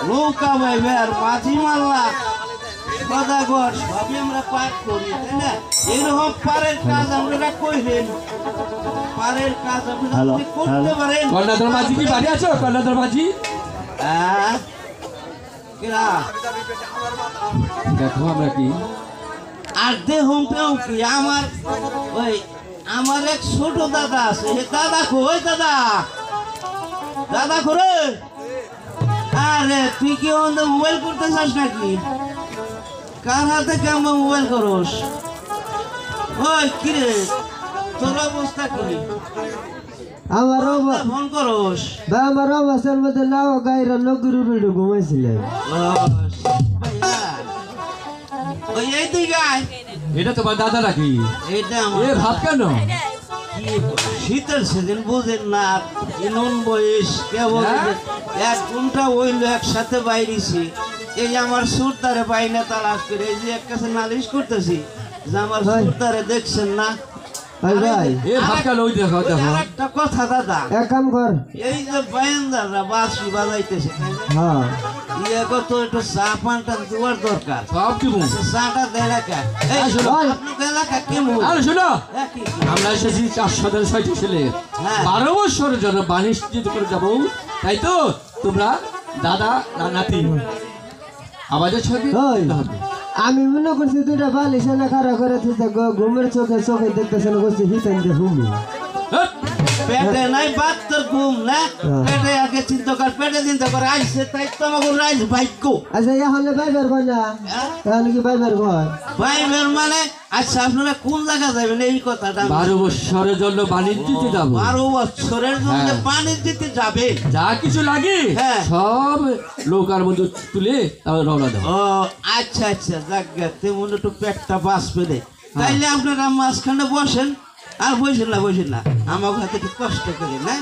নৌকা বাইবে আর মাঝি মাল্লা সদাগর সবই আমরা পার করি, তাই না? এরকম পারের কাজ আপনারা কইলেন, পারের কাজ আপনারা করতে পারেন। কর্ণাধর মাঝি কি বাড়ি আছো? কর্ণাধর মাঝি দেখো আমরা কি আর দেহম পেও কি আমার ওই আমার এক ছোট দাদা আছে। দাদা কই দাদা, দাদা করে আরে তুই কি মোবাইল করতে চাস নাকি? কার হাতে কেমন মোবাইল করস? ওই কিরে তোর অবস্থা কি? আমার ফোন করস? আমার অবস্থার মধ্যে নাও গাইরা নগরু বেড়ে ঘুমাইছিলেন। ওই এই তুই গাই, এটা তোমার দাদা নাকি? এটা এ ভাব কেন? শীতের সিজন বুঝেন না, ইনন বয়স কেবল এক ঘন্টা হইলো একসাথে বাইরেছি। এই আমার সুরতারে বাইনা তালাশ করে এই যে এক কাছে নালিশ করতেছি যে আমার সুরতারে দেখছেন না। একটা কথা দাদা, এক কাম কর, এই যে বায়ানদাররা বাঁশি বাজাইতেছে তো একটু চা পানটা দেওয়ার দরকার। সব কি চাটা এলাকা এলাকা কেমন? আমরা এসেছি 406 ছেলে 12 বছরের জন্য বাণিজ্য করে যাবো, তাই তো? তোমরা দাদা নাতি আমাদের সাথে আমি মনে করছি দুইটা বালিশ না খারাপ করে ঘুমের চোখে চোখে দেখতেছেন করছি হিতেন যে ঘুমি পেটে নাই বাদ তোর ঘুম না, পেটে আগে চিন্তা কর, পেটে চিন্তা করে আইসে তাই তো আমাকে রাইজ ভাগ্য। আচ্ছা এখানে বাইবের কয় না, এখানে কি বাইবের কয়? বাইবের মানে আচ্ছা আপনারা কোন জায়গা যাবেন এই কথাটা? 12 বছরের জন্য বাণিজ্যতে যাবো। 12 বছরের জন্য বাণিজ্যতে যাবে, যা কিছু লাগে সব নৌকার মধ্যে তুলে তারপর রওনা দেবো। ও আচ্ছা আচ্ছা, যাক তেমন একটু পেটটা বাস পেলে তাইলে আপনারা মাঝখানে বসেন। আর বসেন না আমার হাতে একটু কষ্ট করে না,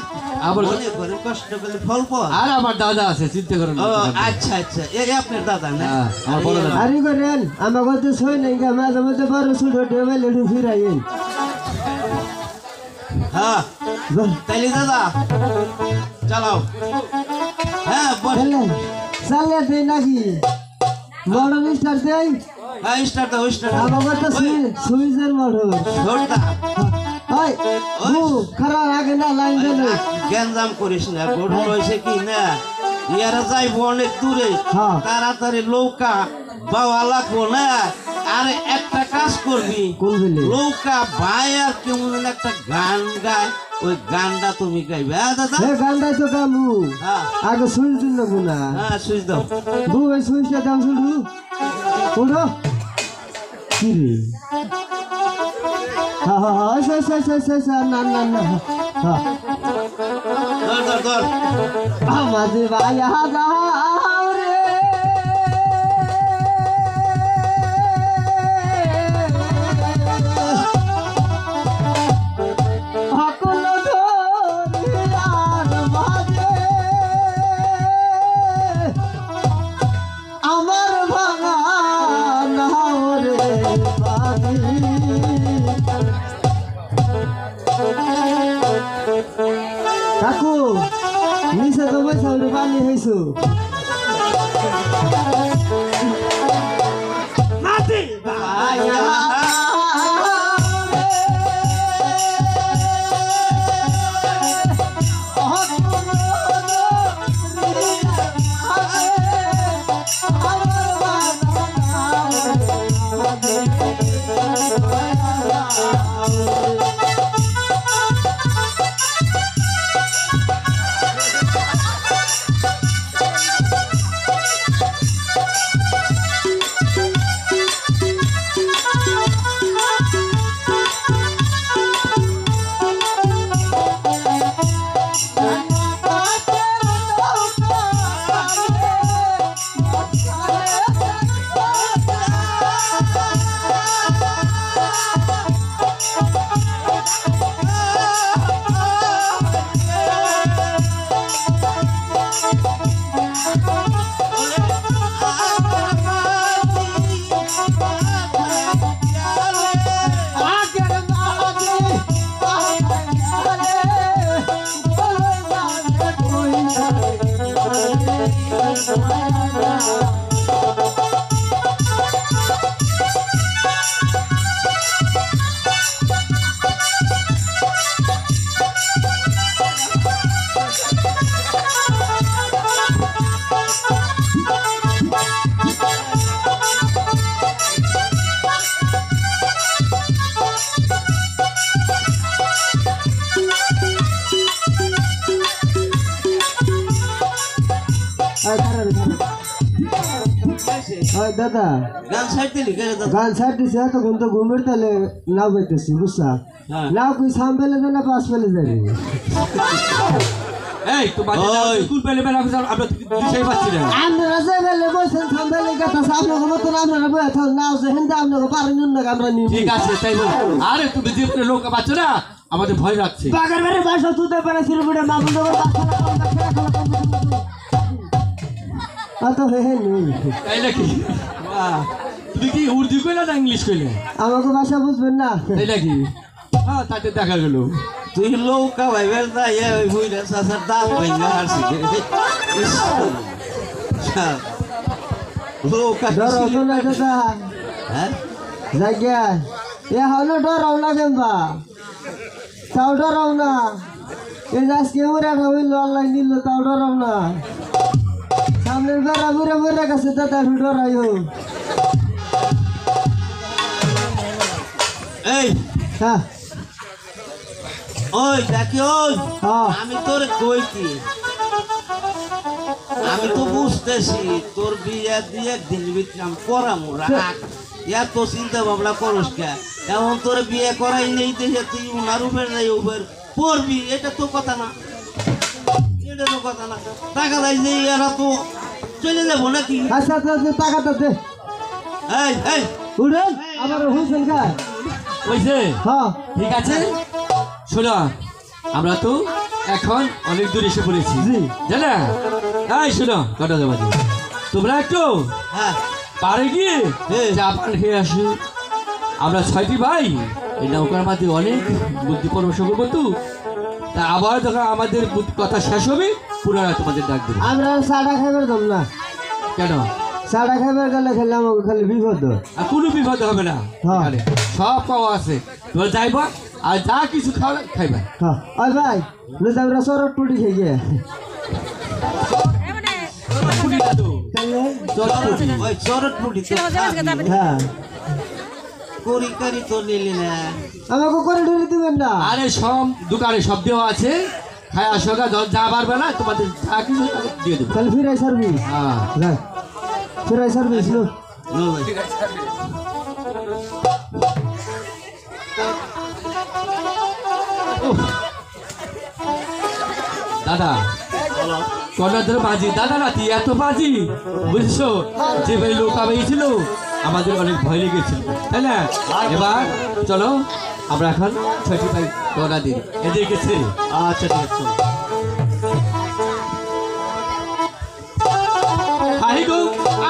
আবার মনে করে কষ্ট করে ফল পাওয়া। আর আমার দাদা আছে, চিন্তা করেন। ও আচ্ছা আচ্ছা, এই আপনার দাদা না? আমার বড় দাদা। আরে করেন আমার কাছে সই নাই, মাঝে মধ্যে বড় ছোট টেবিল একটু ফিরাইন। হ্যাঁ তাইলে দাদা চালাও। হ্যাঁ চালিয়ে দেয় নাকি? বড় মিস্টার দেয়। হ্যাঁ স্টার্ট দাও, স্টার্ট। আমার কথা সুইচের মোটর ছোটদা ওই খারাপ আগে না লাইন দেন, গ্যাঞ্জাম করিস না। গঠন হয়েছে কি না, ইয়ারা যাইবো অনেক দূরে, তাড়াতাড়ি নৌকা বাবা লাগবো না। আর একটা কাজ করবি, নৌকা ভাই আর কেমন একটা গান গায়, ওই গানটা তুমি গাইবে। দাদা গানটাই তো গামু, আগে সুইচ দিন নেবো না। হ্যাঁ সুইচ দাও, বউ ওই সুইচটা দাম শুধু ওঠো কি রে? না না না আমাদের ভাই রে আমার ভাঙা কাকু নিচে তো বৈশা পানি হয়েছো ওই দাদা গান সাইড দিলি কে রে দাদা? গান ছাড় দিছে তখন তো ঘুমের তালে নাও পাইতেছি বুঝছা হ্যাঁ। নাও কই সাম পেলে যায় না পাশ পেলে যাবে এই তো বাজে ওই। স্কুল পেলে বেলা আমরা দিশাই পাচ্ছি না আপনারা যে বেলে বসেন সাম পেলে কথা আপনাকে মতন আপনারা বয়ে থাকুন নাও যে হিন্দা আপনাকে পারেন না আমরা নিব ঠিক আছে তাই বল আরে তুমি যে লোক পাচ্ছ না আমাদের ভয় লাগছে বাগার বাড়ি বাসা তুতে পারে সিলবুড়ে মা বন্ধ করে তো হে হে নেই তাই নাকি বাহ, তুমি কি উর্দু কইলা না ইংলিশ কইলে আমাকে ভাষা বুঝবেন না তাই নাকি হ্যাঁ তাতে দেখা গেল তুই লৌকা ভাইবের দা এ হইরা সাসার দাঁত ভাঙা হারছি লৌকা ডর হতো না দাদা হ্যাঁ জায়গা এ হলো ডরাও না কেমবা তাও ডরাও না এ আজকে উড়া হইল অনলাইন নিল তাও ডরাও না সামনের বেড়া বুড়া বুড়া কাছে দাদা ডরাইও এই হ্যাঁ ওই দেখি ওই হ্যাঁ আমি তোর কইতি আমি তো বুঝতেছি তোর বিয়ে দিয়ে দিন বিক্রাম করামু রাখ এত চিন্তা ভাবনা করস কে এমন তোর বিয়ে করাই নেই দেখে তুই উনার উপর নাই উপর পড়বি এটা তো কথা না এটা তো কথা না টাকা দেয় যে এরা তো চলে যাবো নাকি আচ্ছা আচ্ছা টাকাটা দে এই এই উঠেন আবার হুইসেল খায় বুঝছে হ্যাঁ ঠিক আছে শোনো আমরা তো এখন অনেক দূর এসে পড়েছি জি। জানা এই শোনো কটা দেবো তোমরা একটু হ্যাঁ পারে গিয়ে হ্যাঁ। চা পান খেয়ে আসি আমরা 6টি ভাই এই নৌকার মাঝে অনেক বুদ্ধি পরামর্শ করবো তো তা আবার যখন আমাদের কথা শেষ হবে পুনরায় তোমাদের ডাক দেবো আমরা চাটা খাইবার দম না কেন চাটা খাইবার গেলে খেলে আমাকে খালি বিপদ আর কোনো বিপদ হবে না হ্যাঁ। এখানে সব পাওয়া আছে তোমরা যাইবা আর যা কিছু খাওয়া খাইবা হ্যাঁ ওই ভাই বুঝতে আমরা সরট টুটি খেয়ে গিয়ে পুরি না তো, তাহলে চটপটি। ওই চরট মুড়ি তো খাবি। হ্যাঁ করি কারি তো নিলি না আমাকে করে ঢেলে দিবেন না আরে সব দোকানে সব দেওয়া আছে খায় আসো গা, যা পারবে না তোমাদের যা কিছু তাকে দিয়ে দেবো তাহলে ফিরাই সার্ভিস হ্যাঁ যাই ফিরাই সার্ভিস লো নো ভাই। উফ। দাদা বলো। কন্যাদের বাজি দাদা নাতি এত বাজি বুঝছো যে ভাই লোক ছিল আমাদের অনেক ভয় লেগেছিল তাই না এবার চলো আমরা এখন 6টি ভাই রওনা দিই এদিকে ছেড়ে আচ্ছা ঠিক আছে চলো। হাই গো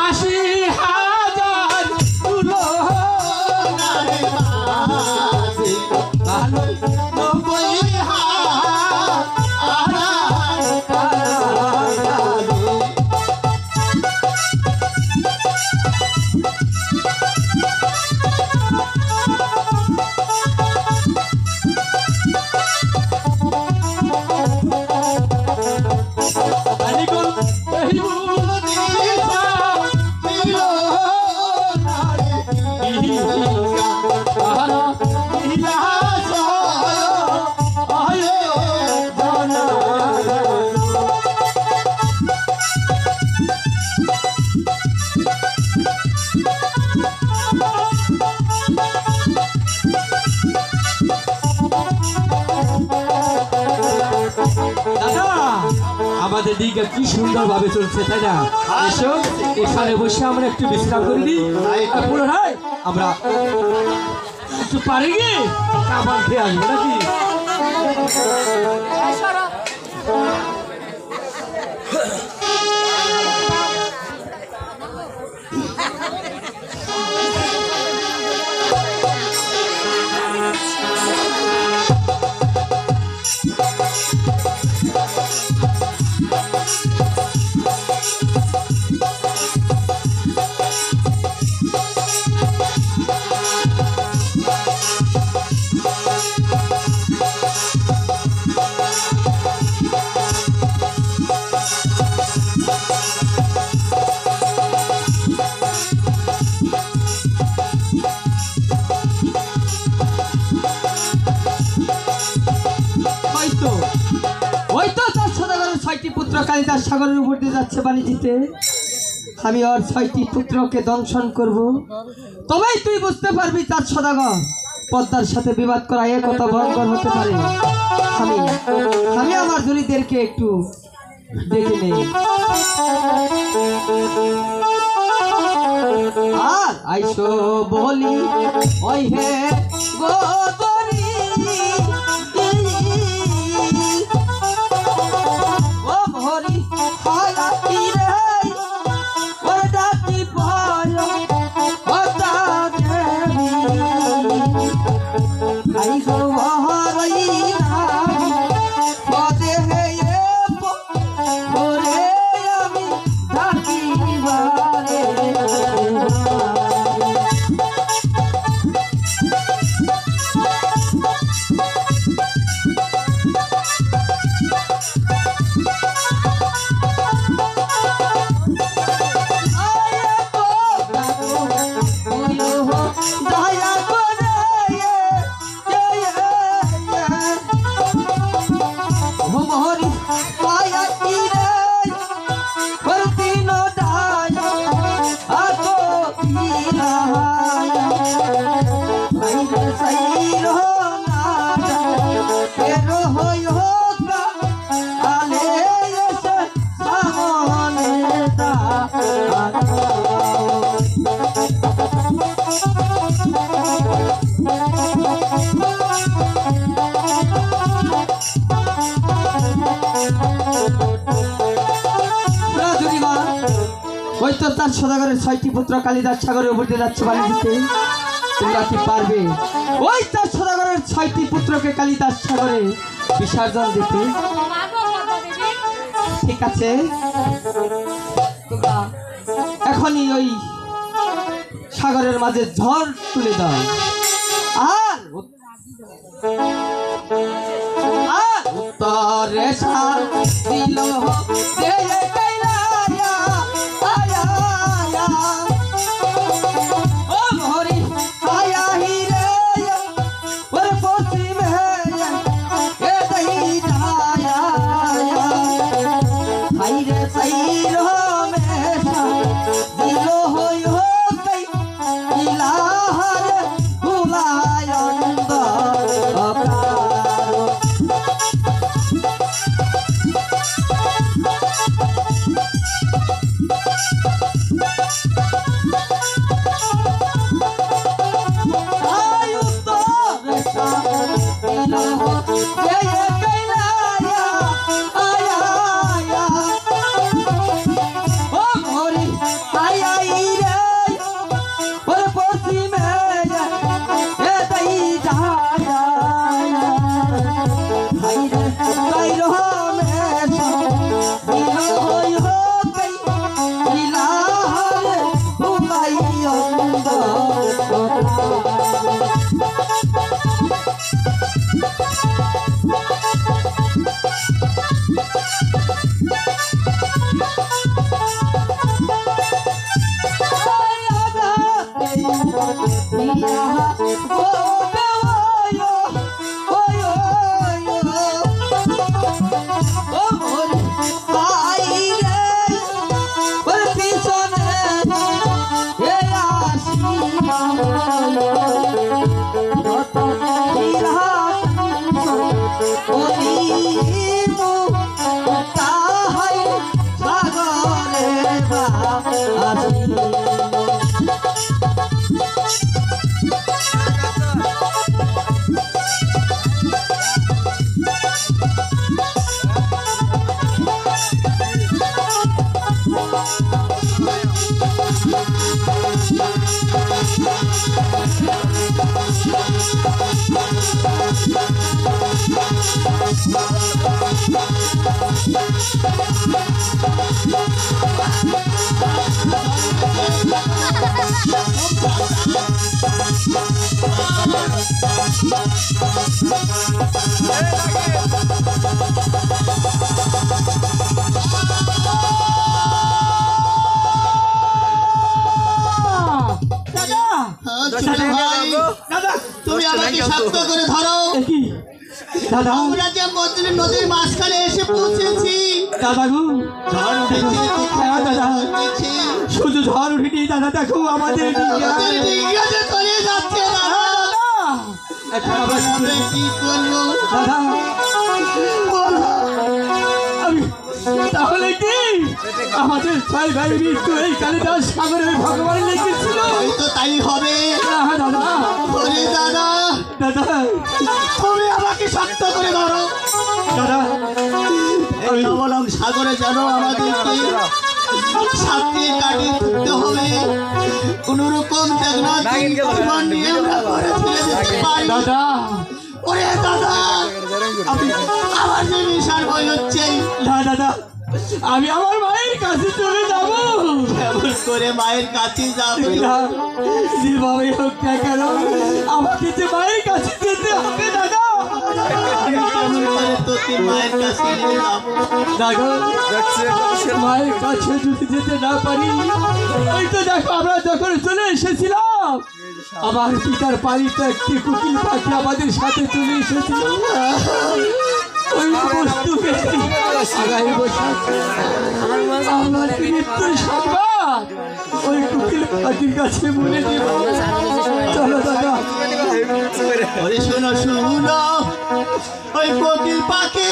80,000 তুলো নারে বাজে, ভালো 90,000 আমাদের দিকে কি সুন্দর ভাবে চলছে তাই না এসো এখানে বসে আমরা একটু বিশ্রাম করে দিই আর পুনরায় আমরা একটু পারি গিয়ে খাবার খেয়ে আসবো নাকি সাগরের উপর দিয়ে যাচ্ছে বাণিজ্যতে, আমি ওর 6টি পুত্রকে দংশন করব। তবেই তুই বুঝতে পারবি চাঁদ সদাগর পদ্মার সাথে বিবাদ করা এ কত ভয়ঙ্কর হতে পারে। আমি আমার জুরিদেরকে একটু দেখে নেই। আর আইসো বলি ওই হে গোদরি ও ভরি হায়াতি রে ওর ডাকি ভয় ওটা দেবী আইসো বহরই না পদে হে ওরে আমি ডাকি বারে ওই তো তার সদাগরের 6টি পুত্র কালিদাস সাগরের উপর দিয়ে যাচ্ছে বাণিজ্যতে। তোমরা কি পারবে ওই তার সদাগরের 6টি পুত্রকে কালিদাস সাগরে বিসর্জন দিতে? ঠিক আছে, তোমরা এখনই ওই সাগরের মাঝে ঝড় তুলে দাও। আর উত্তরে সার দিল দাদা তুমি আমাকে শক্ত করে ধরো। দাদা আমরা যে মধ্যে নদীর মাঝখানে এসে পৌঁছেছি। দাদা গো ঝড় উঠেছে, হ্যাঁ দাদা উঠেছে। শুধু ঝড় উঠিনি দাদা দেখো আমাদের ডিঙ্গা। আমাদের ডিঙ্গা যে তলিয়ে যাচ্ছে দাদা। এখন আমরা আমরা কি করবো দাদা আমি তাহলে কি আমাদের ছয় ভাই মৃত্যু এই কালিদাস সাগরের ভগবান লিখেছিল? হয়তো তাই হবে। না দাদা ওরে দাদা, দাদা তুমি আমাকে শক্ত করে ধরো দাদা এই লবণং সাগরে যেন আমাদেরকে সাঁতরিয়ে কাটিয়ে তুলতে হবে। কোন রকম জীবন নিয়ে আমরা ঘরে ফিরে যেতে পারি। দাদা ওরে দাদা, আমার যে বিশাল ভয় হচ্ছে। না দাদা আমি আমার মায়ের কাছে চলে যাব। কেমন করে মায়ের কাছে যাবে? যেভাবে হোক না কেন আমাকে যে মায়ের কাছে যেতে হবে দাদা। আমি কেমন করে তোকে মায়ের কাছে নিয়ে যাবো? দাদা মায়ের কাছে যদি যেতে না পারি, ওই তো দেখো আমরা যখন চলে এসেছিলাম আমার পিতার বাড়িতে একটি কুকিল পাখি আমাদের সাথে চলে এসেছিল। ওই বস্তু আগাই বসে আমার মৃত্যুর সংবাদ ওই কুকিল পাখির কাছে বলে দিব। চলো দাদা ওরে শোনো শোনো, ওই কোকিল পাখি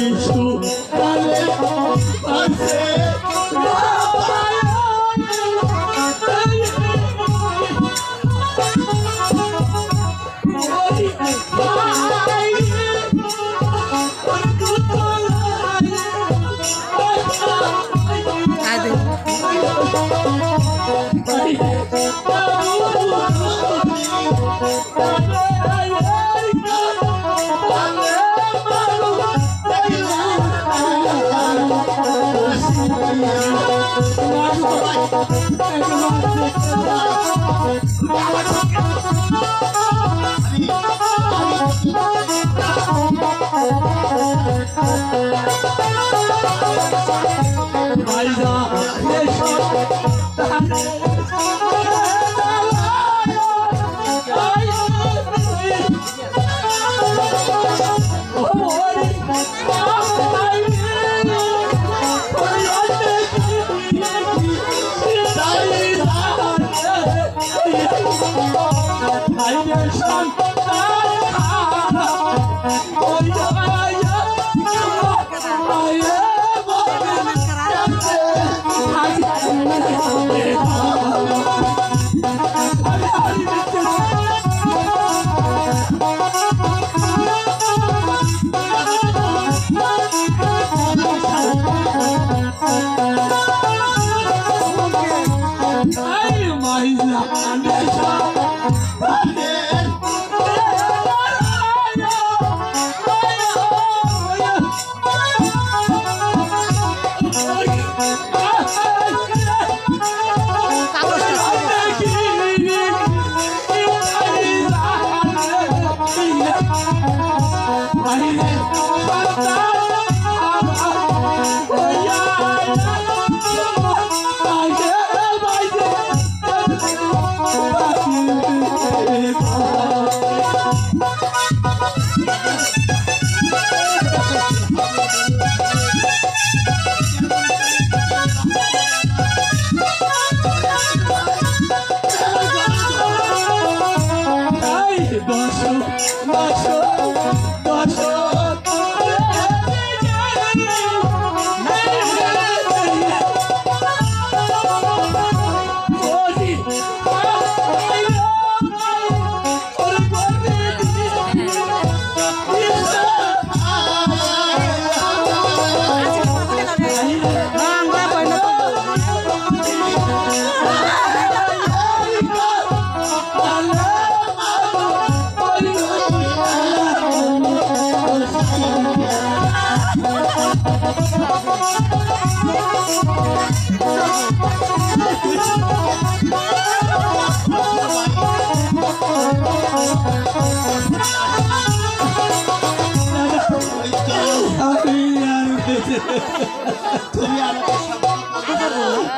শিশু কালে আছে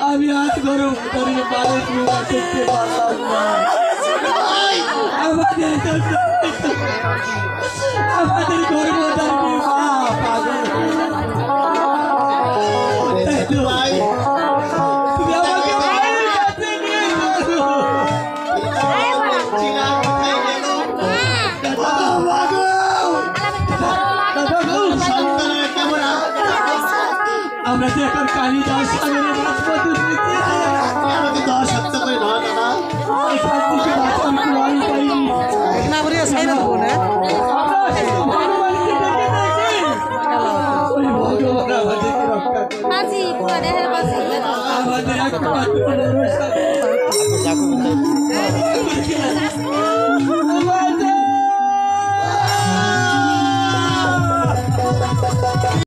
আমি আজ গরম করে বাড়ি দেখতে পারলাম না। আমাদের গর্ভধারী মা পাগল তুমি আমাকে মায়ের কাছে নিয়ে আমরা তো এখন কালিদাস সাগরের রাজপথে আমাদের একমাত্র